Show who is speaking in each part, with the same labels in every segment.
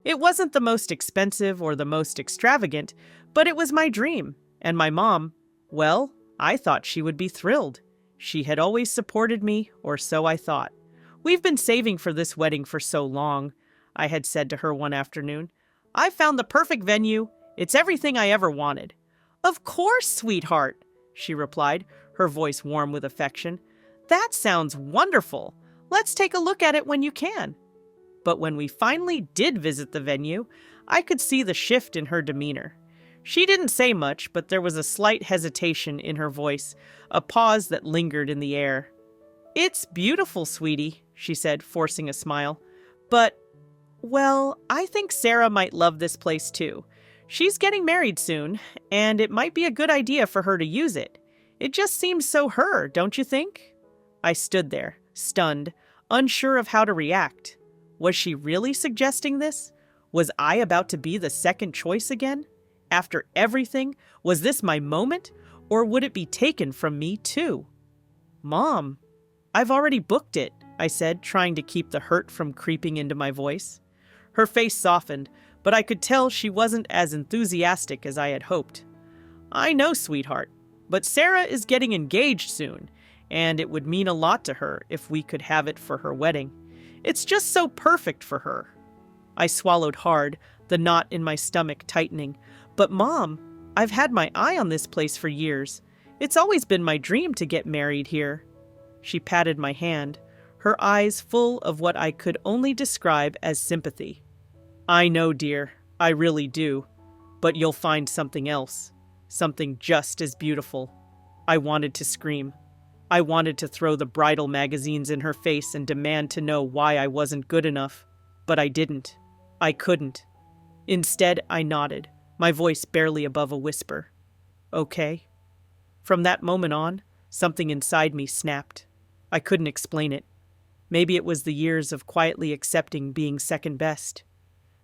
Speaker 1: It wasn't the most expensive or the most extravagant, but it was my dream. And my mom, well, I thought she would be thrilled. She had always supported me, or so I thought. "We've been saving for this wedding for so long," I had said to her one afternoon. "I found the perfect venue. It's everything I ever wanted." "Of course, sweetheart," she replied, her voice warm with affection. "That sounds wonderful. Let's take a look at it when you can." But when we finally did visit the venue, I could see the shift in her demeanor. She didn't say much, but there was a slight hesitation in her voice, a pause that lingered in the air. "It's beautiful, sweetie," she said, forcing a smile. "But, well, I think Sarah might love this place too. She's getting married soon, and it might be a good idea for her to use it. It just seems so her, don't you think?" I stood there, stunned, unsure of how to react. Was she really suggesting this? Was I about to be the second choice again? After everything, was this my moment, or would it be taken from me too? "Mom, I've already booked it," I said, trying to keep the hurt from creeping into my voice. Her face softened, but I could tell she wasn't as enthusiastic as I had hoped. "I know, sweetheart, but Sarah is getting engaged soon, and it would mean a lot to her if we could have it for her wedding. It's just so perfect for her." I swallowed hard, the knot in my stomach tightening. "But Mom, I've had my eye on this place for years. It's always been my dream to get married here." She patted my hand, her eyes full of what I could only describe as sympathy. "I know, dear, I really do. But you'll find something else. Something just as beautiful." I wanted to scream. I wanted to throw the bridal magazines in her face and demand to know why I wasn't good enough. But I didn't. I couldn't. Instead, I nodded, my voice barely above a whisper. "Okay." From that moment on, something inside me snapped. I couldn't explain it. Maybe it was the years of quietly accepting being second best.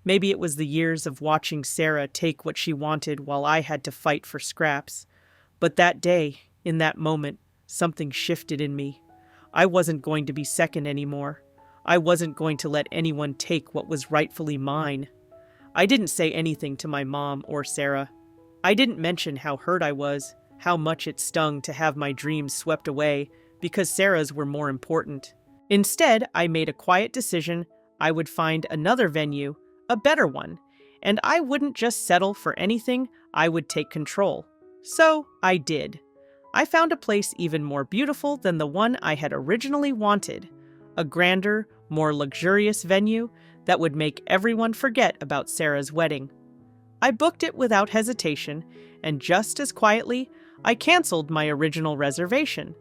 Speaker 1: Maybe it was the years of watching Sarah take what she wanted while I had to fight for scraps. But that day, in that moment, something shifted in me. I wasn't going to be second anymore. I wasn't going to let anyone take what was rightfully mine. I didn't say anything to my mom or Sarah. I didn't mention how hurt I was, how much it stung to have my dreams swept away because Sarah's were more important. Instead, I made a quiet decision. I would find another venue, a better one, and I wouldn't just settle for anything. I would take control. So I did. I found a place even more beautiful than the one I had originally wanted, a grander, more luxurious venue that would make everyone forget about Sarah's wedding. I booked it without hesitation, and just as quietly, I canceled my original reservation.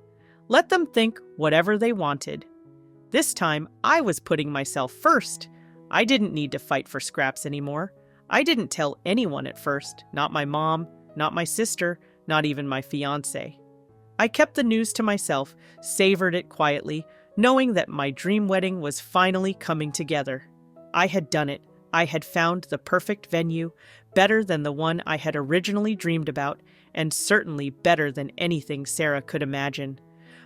Speaker 1: Let them think whatever they wanted. This time, I was putting myself first. I didn't need to fight for scraps anymore. I didn't tell anyone at first, not my mom, not my sister, not even my fiancé. I kept the news to myself, savored it quietly, knowing that my dream wedding was finally coming together. I had done it. I had found the perfect venue, better than the one I had originally dreamed about, and certainly better than anything Sarah could imagine.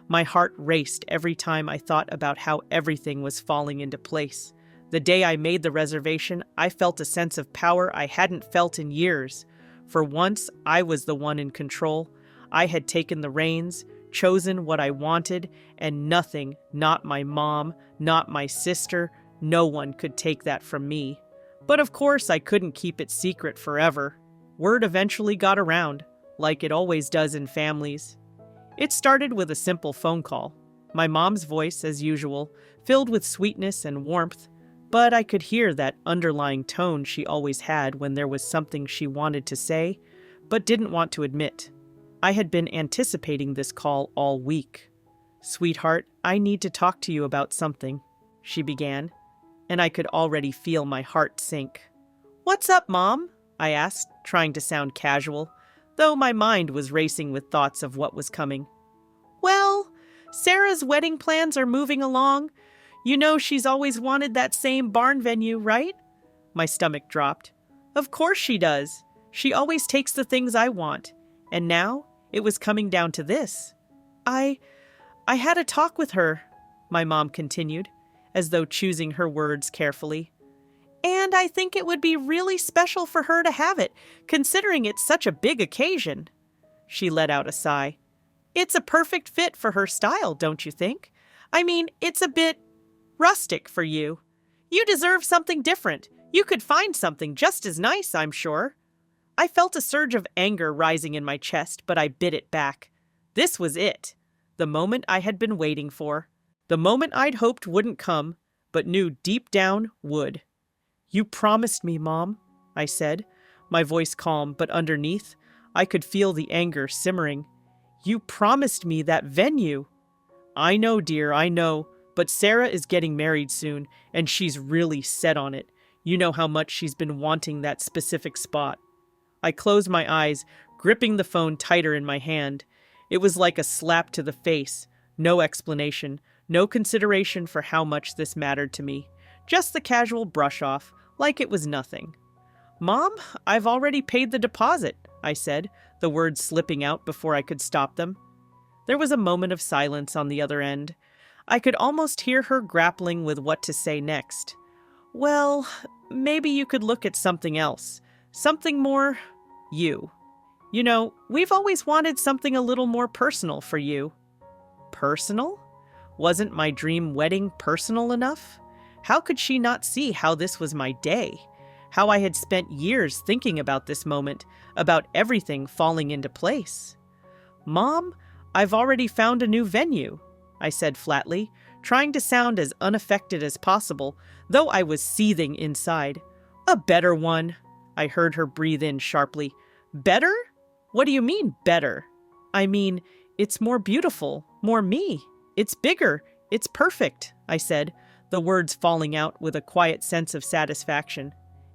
Speaker 1: My heart raced every time I thought about how everything was falling into place. The day I made the reservation, I felt a sense of power I hadn't felt in years. For once, I was the one in control. I had taken the reins, chosen what I wanted, and nothing, not my mom, not my sister, no one could take that from me. But of course, I couldn't keep it secret forever. Word eventually got around, like it always does in families. It started with a simple phone call. My mom's voice, as usual, filled with sweetness and warmth, but I could hear that underlying tone she always had when there was something she wanted to say, but didn't want to admit. I had been anticipating this call all week. "Sweetheart, I need to talk to you about something," she began, and I could already feel my heart sink. "What's up, Mom?" I asked, trying to sound casual, though my mind was racing with thoughts of what was coming. "Well, Sarah's wedding plans are moving along. You know she's always wanted that same barn venue, right?" My stomach dropped. "Of course she does. She always takes the things I want. And now, it was coming down to this. I had a talk with her," my mom continued, as though choosing her words carefully. And I think it would be really special for her to have it, considering it's such a big occasion. She let out a sigh. It's a perfect fit for her style, don't you think? I mean, it's a bit rustic for you. You deserve something different. You could find something just as nice, I'm sure. I felt a surge of anger rising in my chest, but I bit it back. This was it. The moment I had been waiting for. The moment I'd hoped wouldn't come, but knew deep down would. You promised me, Mom, I said, my voice calm, but underneath, I could feel the anger simmering. You promised me that venue. I know, dear, I know, but Sarah is getting married soon, and she's really set on it. You know how much she's been wanting that specific spot. I closed my eyes, gripping the phone tighter in my hand. It was like a slap to the face. No explanation, no consideration for how much this mattered to me. Just the casual brush off, like it was nothing. Mom, I've already paid the deposit, I said, the words slipping out before I could stop them. There was a moment of silence on the other end. I could almost hear her grappling with what to say next. Well, maybe you could look at something else. Something more you. You know, we've always wanted something a little more personal for you. Personal? Wasn't my dream wedding personal enough? How could she not see how this was my day? How I had spent years thinking about this moment, about everything falling into place? Mom, I've already found a new venue, I said flatly, trying to sound as unaffected as possible, though I was seething inside. A better one, I heard her breathe in sharply. Better? What do you mean, better? I mean, it's more beautiful, more me. It's bigger. It's perfect, I said, the words falling out with a quiet sense of satisfaction.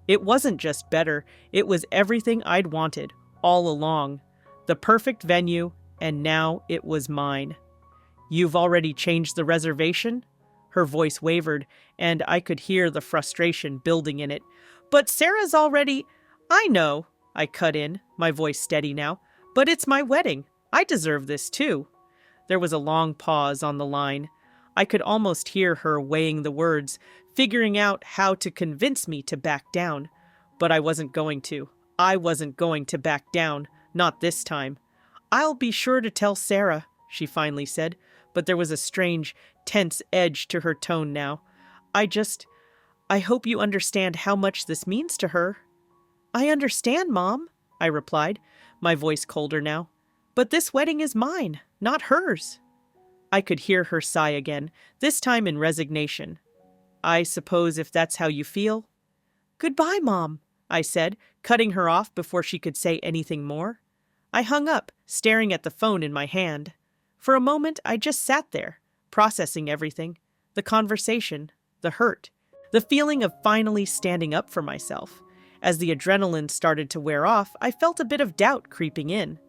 Speaker 1: It wasn't just better, it was everything I'd wanted, all along. The perfect venue, and now it was mine. You've already changed the reservation? Her voice wavered, and I could hear the frustration building in it. But Sarah's already... I know, I cut in, my voice steady now, but it's my wedding. I deserve this too. There was a long pause on the line. I could almost hear her weighing the words, figuring out how to convince me to back down. But I wasn't going to. I wasn't going to back down. Not this time. I'll be sure to tell Sarah, she finally said, but there was a strange, tense edge to her tone now. I hope you understand how much this means to her. I understand, Mom, I replied, my voice colder now. But this wedding is mine, not hers. I could hear her sigh again, this time in resignation. I suppose if that's how you feel. Goodbye, Mom, I said, cutting her off before she could say anything more. I hung up, staring at the phone in my hand. For a moment, I just sat there, processing everything. The conversation, the hurt, the feeling of finally standing up for myself. As the adrenaline started to wear off, I felt a bit of doubt creeping in.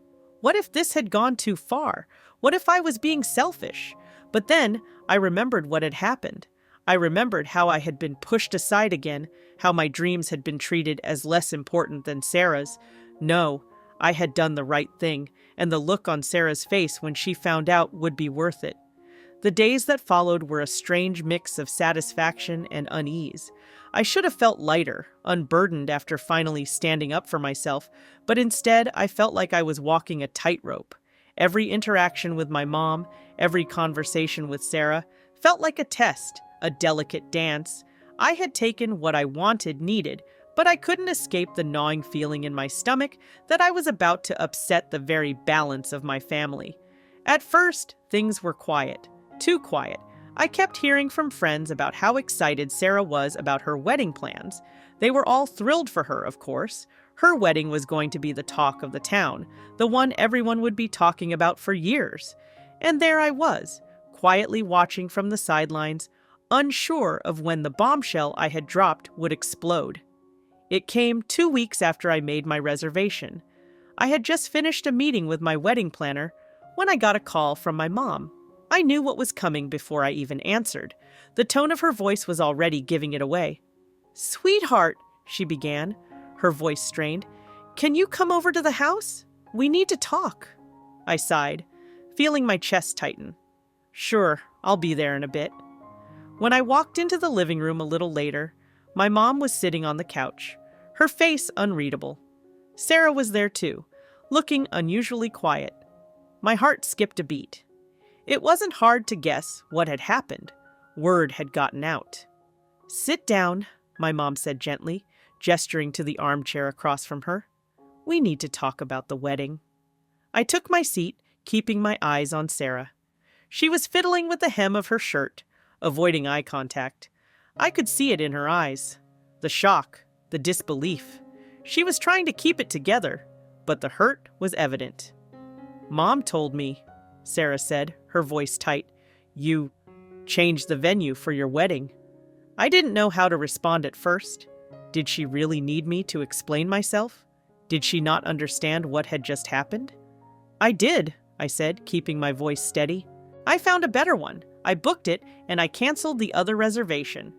Speaker 1: What if this had gone too far? What if I was being selfish? But then I remembered what had happened. I remembered how I had been pushed aside again, how my dreams had been treated as less important than Sarah's. No, I had done the right thing, and the look on Sarah's face when she found out would be worth it. The days that followed were a strange mix of satisfaction and unease. I should have felt lighter, unburdened after finally standing up for myself, but instead I felt like I was walking a tightrope. Every interaction with my mom, every conversation with Sarah, felt like a test, a delicate dance. I had taken what I wanted needed, but I couldn't escape the gnawing feeling in my stomach that I was about to upset the very balance of my family. At first, things were quiet, too quiet. I kept hearing from friends about how excited Sarah was about her wedding plans. They were all thrilled for her, of course. Her wedding was going to be the talk of the town, the one everyone would be talking about for years. And there I was, quietly watching from the sidelines, unsure of when the bombshell I had dropped would explode. It came 2 weeks after I made my reservation. I had just finished a meeting with my wedding planner when I got a call from my mom. I knew what was coming before I even answered. The tone of her voice was already giving it away. "Sweetheart," she began, her voice strained, "can you come over to the house? We need to talk." I sighed, feeling my chest tighten. "Sure, I'll be there in a bit." When I walked into the living room a little later, My mom was sitting on the couch, her face unreadable. Sarah was there too, looking unusually quiet. My heart skipped a beat. It wasn't hard to guess what had happened. Word had gotten out. "Sit down," my mom said gently, gesturing to the armchair across from her. "We need to talk about the wedding." I took my seat, keeping my eyes on Sarah. She was fiddling with the hem of her shirt, avoiding eye contact. I could see it in her eyes. The shock, the disbelief. She was trying to keep it together, but the hurt was evident. "Mom told me," Sarah said, her voice tight, "you changed the venue for your wedding." I didn't know how to respond at first. Did she really need me to explain myself? Did she not understand what had just happened? "I did," I said, keeping my voice steady. "I found a better one. I booked it, and I canceled the other reservation."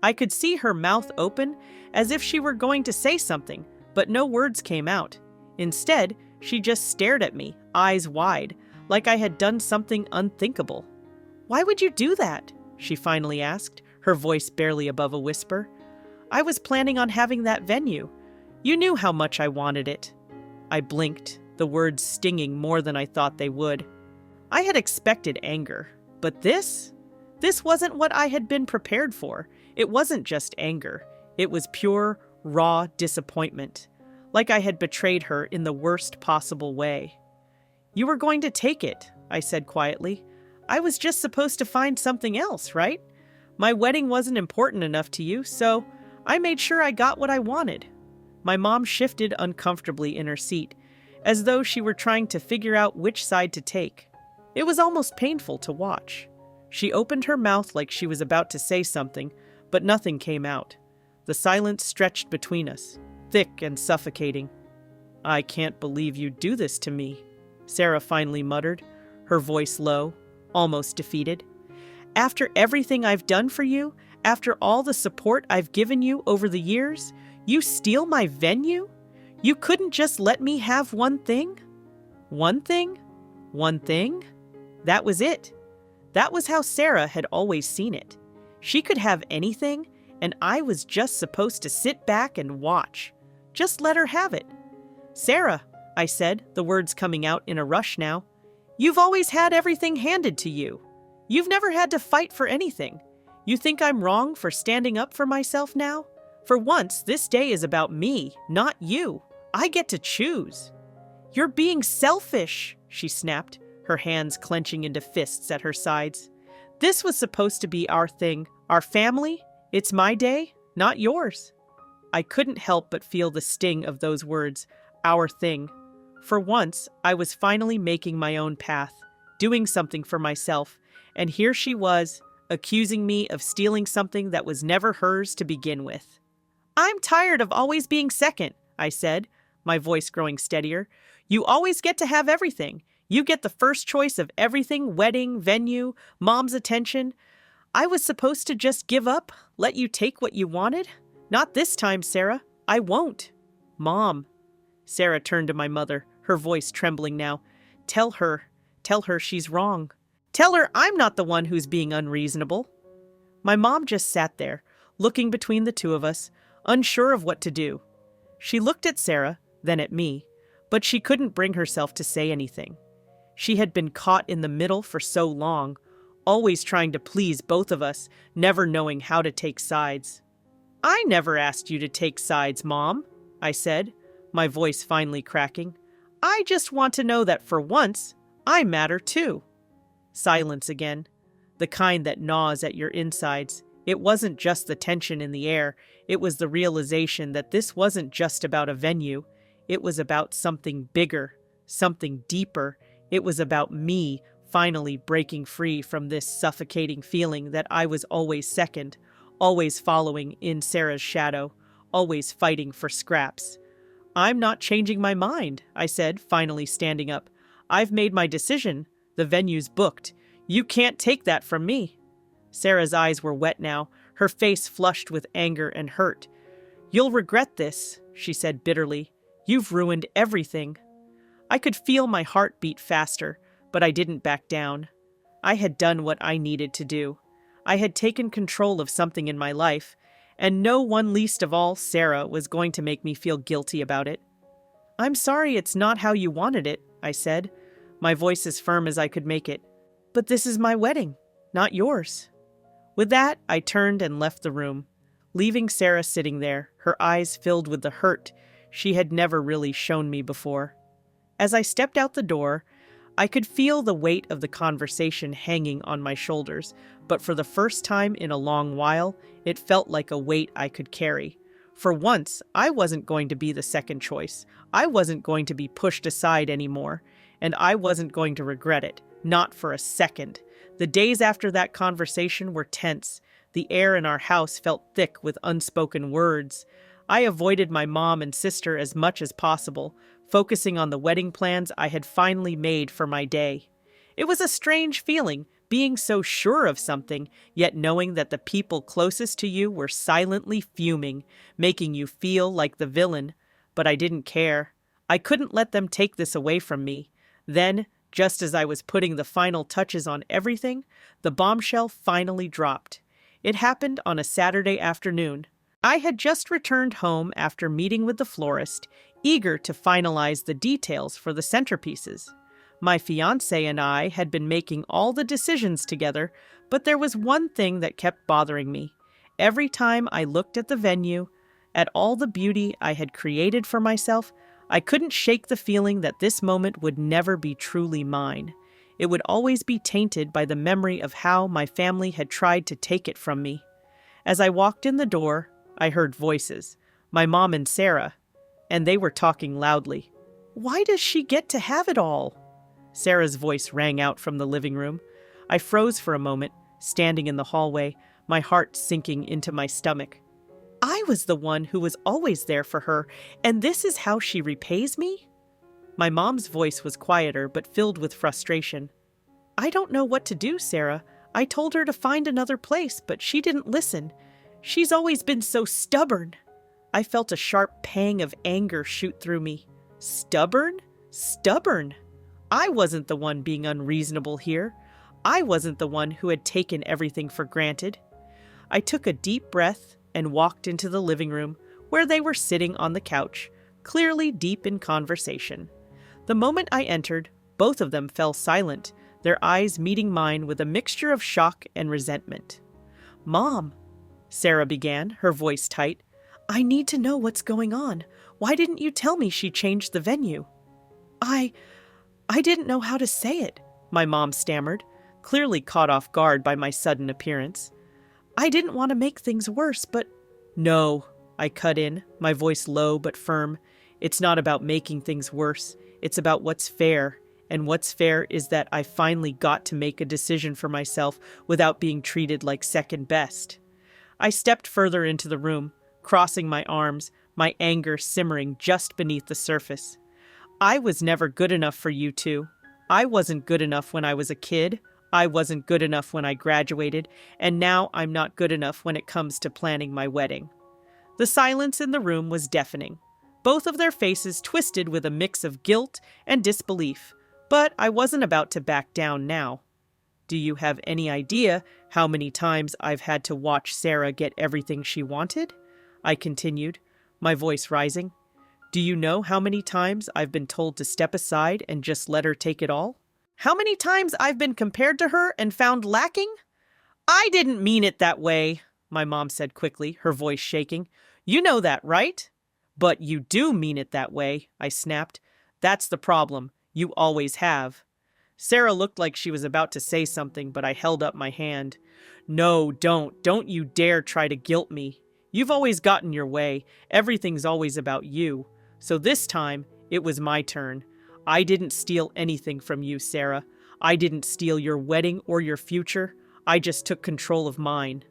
Speaker 1: I could see her mouth open, as if she were going to say something, but no words came out. Instead, she just stared at me, eyes wide, like I had done something unthinkable. "Why would you do that?" she finally asked, her voice barely above a whisper. "I was planning on having that venue. You knew how much I wanted it." I blinked, the words stinging more than I thought they would. I had expected anger, but this wasn't what I had been prepared for. It wasn't just anger. It was pure, raw disappointment, like I had betrayed her in the worst possible way. "You were going to take it," I said quietly. "I was just supposed to find something else, right? My wedding wasn't important enough to you, so I made sure I got what I wanted." My mom shifted uncomfortably in her seat, as though she were trying to figure out which side to take. It was almost painful to watch. She opened her mouth like she was about to say something, but nothing came out. The silence stretched between us, thick and suffocating. "I can't believe you'd do this to me," Sarah finally muttered, her voice low, almost defeated. "After everything I've done for you, after all the support I've given you over the years, you steal my venue? You couldn't just let me have one thing?" One thing? One thing? That was it. That was how Sarah had always seen it. She could have anything, and I was just supposed to sit back and watch. Just let her have it. "Sarah," I said, the words coming out in a rush now, "you've always had everything handed to you. You've never had to fight for anything. You think I'm wrong for standing up for myself now? For once, this day is about me, not you. I get to choose." "You're being selfish," she snapped, her hands clenching into fists at her sides. "This was supposed to be our thing, our family. It's my day, not yours." I couldn't help but feel the sting of those words, our thing. For once, I was finally making my own path, doing something for myself, and here she was, accusing me of stealing something that was never hers to begin with. "I'm tired of always being second," I said, my voice growing steadier. "You always get to have everything. You get the first choice of everything, wedding, venue, mom's attention. I was supposed to just give up, let you take what you wanted? Not this time, Sarah. I won't." "Mom." Sarah turned to my mother, her voice trembling now. Tell her she's wrong. Tell her I'm not the one who's being unreasonable." My mom just sat there, looking between the two of us, unsure of what to do. She looked at Sarah, then at me, but she couldn't bring herself to say anything. She had been caught in the middle for so long, always trying to please both of us, never knowing how to take sides. "I never asked you to take sides, Mom," I said, my voice finally cracking. "I just want to know that for once, I matter too." Silence again, the kind that gnaws at your insides. It wasn't just the tension in the air, it was the realization that this wasn't just about a venue. It was about something bigger, something deeper. It was about me finally breaking free from this suffocating feeling that I was always second, always following in Sarah's shadow, always fighting for scraps. "I'm not changing my mind," I said, finally standing up. "I've made my decision. The venue's booked. You can't take that from me." Sarah's eyes were wet now, her face flushed with anger and hurt. "You'll regret this," she said bitterly. "You've ruined everything." I could feel my heart beat faster, but I didn't back down. I had done what I needed to do. I had taken control of something in my life, and no one least of all Sarah was going to make me feel guilty about it. "I'm sorry it's not how you wanted it," I said, my voice as firm as I could make it. "But this is my wedding, not yours." With that, I turned and left the room, leaving Sarah sitting there, her eyes filled with the hurt she had never really shown me before. As I stepped out the door, I could feel the weight of the conversation hanging on my shoulders, but for the first time in a long while, it felt like a weight I could carry. For once, I wasn't going to be the second choice. I wasn't going to be pushed aside anymore, and I wasn't going to regret it, not for a second. The days after that conversation were tense. The air in our house felt thick with unspoken words. I avoided my mom and sister as much as possible, focusing on the wedding plans I had finally made for my day. It was a strange feeling, being so sure of something, yet knowing that the people closest to you were silently fuming, making you feel like the villain. But I didn't care. I couldn't let them take this away from me. Then, just as I was putting the final touches on everything, the bombshell finally dropped. It happened on a Saturday afternoon. I had just returned home after meeting with the florist, eager to finalize the details for the centerpieces. My fiancé and I had been making all the decisions together, but there was one thing that kept bothering me. Every time I looked at the venue, at all the beauty I had created for myself, I couldn't shake the feeling that this moment would never be truly mine. It would always be tainted by the memory of how my family had tried to take it from me. As I walked in the door, I heard voices, my mom and Sarah, and they were talking loudly. "Why does she get to have it all?" Sarah's voice rang out from the living room. I froze for a moment, standing in the hallway, my heart sinking into my stomach. I was the one who was always there for her, and this is how she repays me? My mom's voice was quieter but filled with frustration. "I don't know what to do, Sarah. I told her to find another place, but she didn't listen. She's always been so stubborn." I felt a sharp pang of anger shoot through me. Stubborn? Stubborn? I wasn't the one being unreasonable here. I wasn't the one who had taken everything for granted. I took a deep breath and walked into the living room, where they were sitting on the couch, clearly deep in conversation. The moment I entered, both of them fell silent, their eyes meeting mine with a mixture of shock and resentment. "Mom," Sarah began, her voice tight, "I need to know what's going on. Why didn't you tell me she changed the venue?" I didn't know how to say it," my mom stammered, clearly caught off guard by my sudden appearance. "I didn't want to make things worse, but—" "No," I cut in, my voice low but firm. "It's not about making things worse. It's about what's fair. And what's fair is that I finally got to make a decision for myself without being treated like second best." I stepped further into the room, crossing my arms, my anger simmering just beneath the surface. I was never good enough for you two. I wasn't good enough when I was a kid. I wasn't good enough when I graduated, and now I'm not good enough when it comes to planning my wedding. The silence in the room was deafening, both of their faces twisted with a mix of guilt and disbelief, but I wasn't about to back down now. "Do you have any idea how many times I've had to watch Sarah get everything she wanted?" I continued, my voice rising. "Do you know how many times I've been told to step aside and just let her take it all? How many times I've been compared to her and found lacking?" "I didn't mean it that way," my mom said quickly, her voice shaking. "You know that, right?" "But you do mean it that way," I snapped. "That's the problem. You always have." Sarah looked like she was about to say something, but I held up my hand. "No, don't. Don't you dare try to guilt me. You've always gotten your way. Everything's always about you. So this time, it was my turn. I didn't steal anything from you, Sarah. I didn't steal your wedding or your future. I just took control of mine."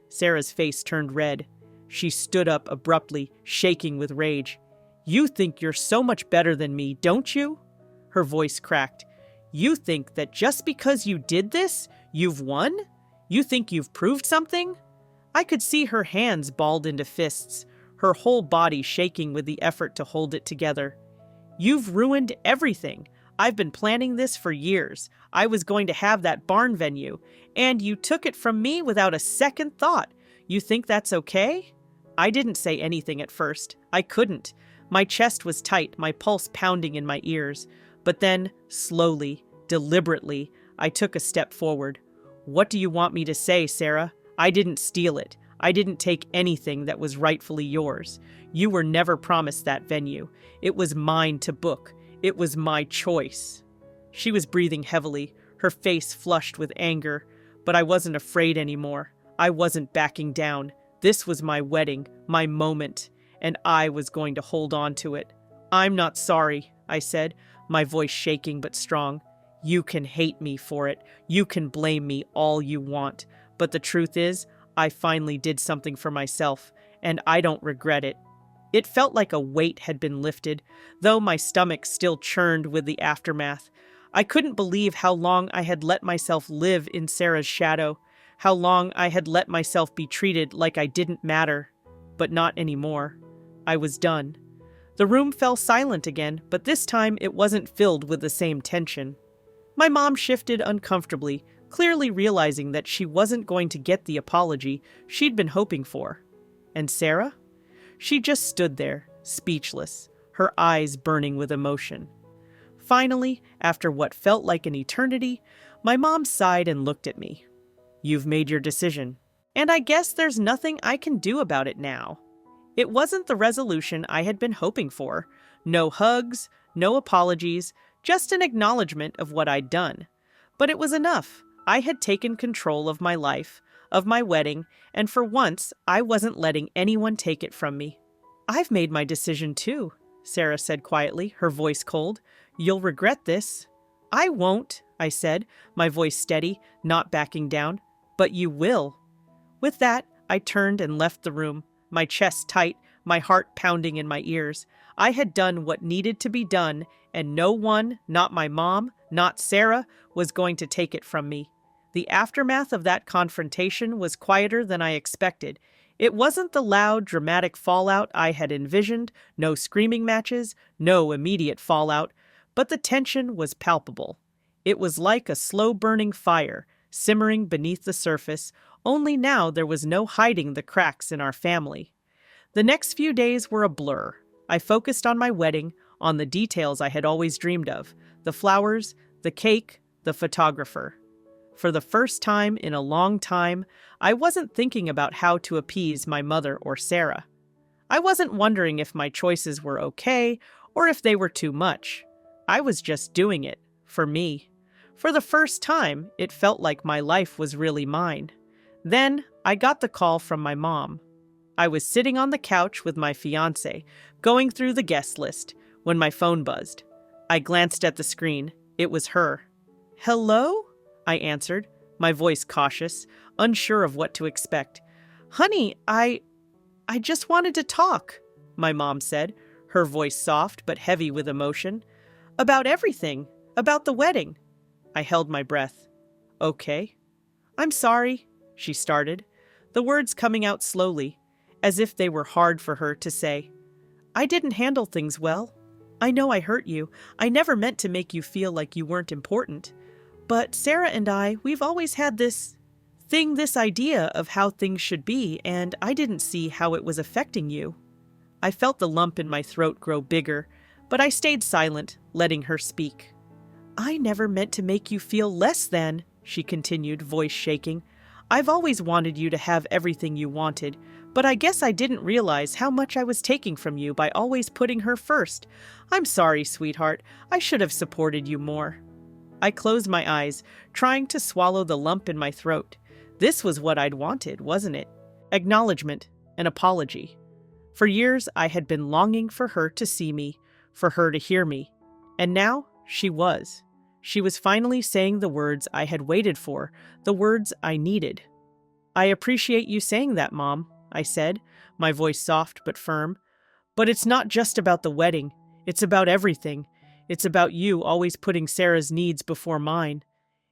Speaker 1: Sarah's face turned red. She stood up abruptly, shaking with rage. "You think you're so much better than me, don't you?" Her voice cracked. "You think that just because you did this, you've won? You think you've proved something?" I could see her hands balled into fists, her whole body shaking with the effort to hold it together. "You've ruined everything. I've been planning this for years. I was going to have that barn venue, and you took it from me without a second thought. You think that's okay?" I didn't say anything at first. I couldn't. My chest was tight, my pulse pounding in my ears. But then, slowly, deliberately, I took a step forward. "What do you want me to say, Sarah? I didn't steal it. I didn't take anything that was rightfully yours. You were never promised that venue. It was mine to book. It was my choice." She was breathing heavily, her face flushed with anger, but I wasn't afraid anymore. I wasn't backing down. This was my wedding, my moment, and I was going to hold on to it. "I'm not sorry," I said, my voice shaking but strong. "You can hate me for it. You can blame me all you want. But the truth is, I finally did something for myself, and I don't regret it." It felt like a weight had been lifted, though my stomach still churned with the aftermath. I couldn't believe how long I had let myself live in Sarah's shadow, how long I had let myself be treated like I didn't matter. But not anymore. I was done. The room fell silent again, but this time it wasn't filled with the same tension. My mom shifted uncomfortably, clearly realizing that she wasn't going to get the apology she'd been hoping for. And Sarah? She just stood there, speechless, her eyes burning with emotion. Finally, after what felt like an eternity, my mom sighed and looked at me. "You've made your decision, and I guess there's nothing I can do about it now." It wasn't the resolution I had been hoping for. No hugs, no apologies, just an acknowledgement of what I'd done. But it was enough. I had taken control of my life, of my wedding, and for once, I wasn't letting anyone take it from me. "I've made my decision too," Sarah said quietly, her voice cold. "You'll regret this." "I won't," I said, my voice steady, not backing down. "But you will." With that, I turned and left the room, my chest tight, my heart pounding in my ears. I had done what needed to be done, and no one, not my mom, not Sarah, was going to take it from me. The aftermath of that confrontation was quieter than I expected. It wasn't the loud, dramatic fallout I had envisioned, no screaming matches, no immediate fallout, but the tension was palpable. It was like a slow-burning fire, simmering beneath the surface, only now there was no hiding the cracks in our family. The next few days were a blur. I focused on my wedding, on the details I had always dreamed of, the flowers, the cake, the photographer. For the first time in a long time, I wasn't thinking about how to appease my mother or Sarah. I wasn't wondering if my choices were okay or if they were too much. I was just doing it, for me. For the first time, it felt like my life was really mine. Then, I got the call from my mom. I was sitting on the couch with my fiancé, going through the guest list, when my phone buzzed. I glanced at the screen. It was her. "Hello?" I answered, my voice cautious, unsure of what to expect. "Honey, I just wanted to talk," my mom said, her voice soft but heavy with emotion. "About everything, about the wedding." I held my breath. "Okay." "I'm sorry," she started, the words coming out slowly, as if they were hard for her to say. "I didn't handle things well. I know I hurt you. I never meant to make you feel like you weren't important. But Sarah and we've always had this idea of how things should be, and I didn't see how it was affecting you." I felt the lump in my throat grow bigger, but I stayed silent, letting her speak. "I never meant to make you feel less than," she continued, voice shaking. "I've always wanted you to have everything you wanted, but I guess I didn't realize how much I was taking from you by always putting her first. I'm sorry, sweetheart. I should have supported you more." I closed my eyes, trying to swallow the lump in my throat. This was what I'd wanted, wasn't it? Acknowledgement, an apology. For years, I had been longing for her to see me, for her to hear me. And now, she was. She was finally saying the words I had waited for, the words I needed. "I appreciate you saying that, Mom," I said, my voice soft but firm. "But it's not just about the wedding. It's about everything. It's about you always putting Sarah's needs before mine.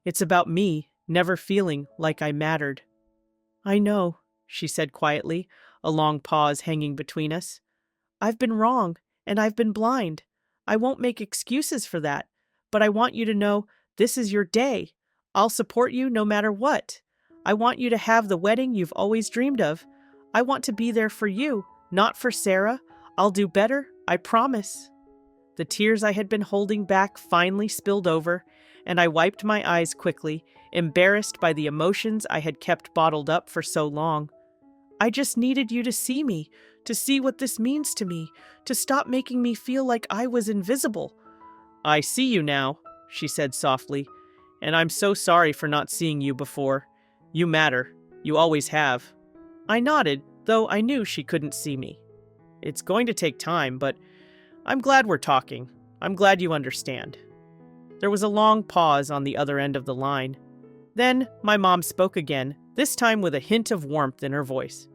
Speaker 1: It's about me never feeling like I mattered." "I know," she said quietly, a long pause hanging between us. "I've been wrong, and I've been blind. I won't make excuses for that, but I want you to know this is your day. I'll support you no matter what. I want you to have the wedding you've always dreamed of. I want to be there for you, not for Sarah. I'll do better, I promise." The tears I had been holding back finally spilled over, and I wiped my eyes quickly, embarrassed by the emotions I had kept bottled up for so long. "I just needed you to see me, to see what this means to me, to stop making me feel like I was invisible." "I see you now," she said softly, "and I'm so sorry for not seeing you before. You matter. You always have." I nodded, though I knew she couldn't see me. "It's going to take time, but I'm glad we're talking. I'm glad you understand." There was a long pause on the other end of the line. Then my mom spoke again, this time with a hint of warmth in her voice.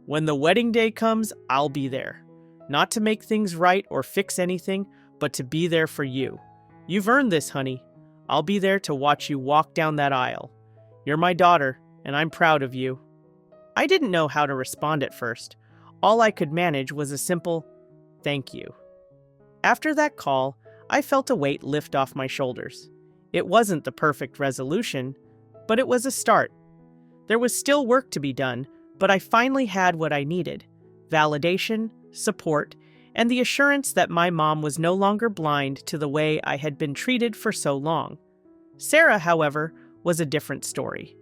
Speaker 1: "When the wedding day comes, I'll be there. Not to make things right or fix anything, but to be there for you. You've earned this, honey. I'll be there to watch you walk down that aisle. You're my daughter, and I'm proud of you." I didn't know how to respond at first. All I could manage was a simple, "Thank you." After that call, I felt a weight lift off my shoulders. It wasn't the perfect resolution, but it was a start. There was still work to be done, but I finally had what I needed: validation, support, and the assurance that my mom was no longer blind to the way I had been treated for so long. Sarah, however, was a different story.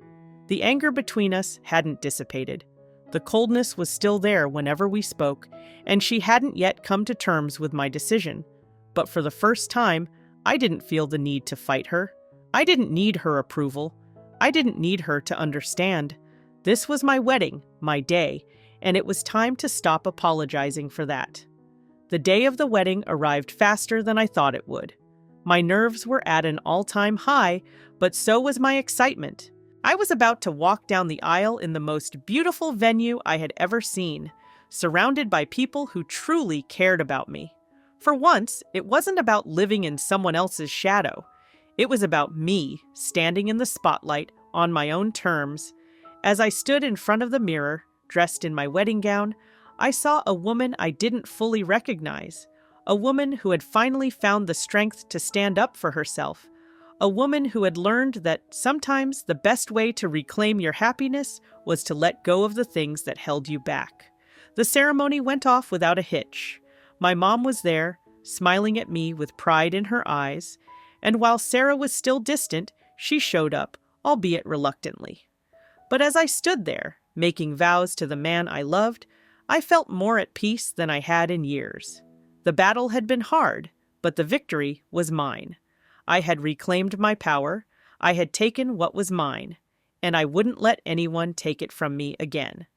Speaker 1: The anger between us hadn't dissipated. The coldness was still there whenever we spoke, and she hadn't yet come to terms with my decision. But for the first time, I didn't feel the need to fight her. I didn't need her approval. I didn't need her to understand. This was my wedding, my day, and it was time to stop apologizing for that. The day of the wedding arrived faster than I thought it would. My nerves were at an all-time high, but so was my excitement. I was about to walk down the aisle in the most beautiful venue I had ever seen, surrounded by people who truly cared about me. For once, it wasn't about living in someone else's shadow. It was about me standing in the spotlight on my own terms. As I stood in front of the mirror, dressed in my wedding gown, I saw a woman I didn't fully recognize. A woman who had finally found the strength to stand up for herself. A woman who had learned that sometimes the best way to reclaim your happiness was to let go of the things that held you back. The ceremony went off without a hitch. My mom was there, smiling at me with pride in her eyes, and while Sarah was still distant, she showed up, albeit reluctantly. But as I stood there, making vows to the man I loved, I felt more at peace than I had in years. The battle had been hard, but the victory was mine. I had reclaimed my power, I had taken what was mine, and I wouldn't let anyone take it from me again.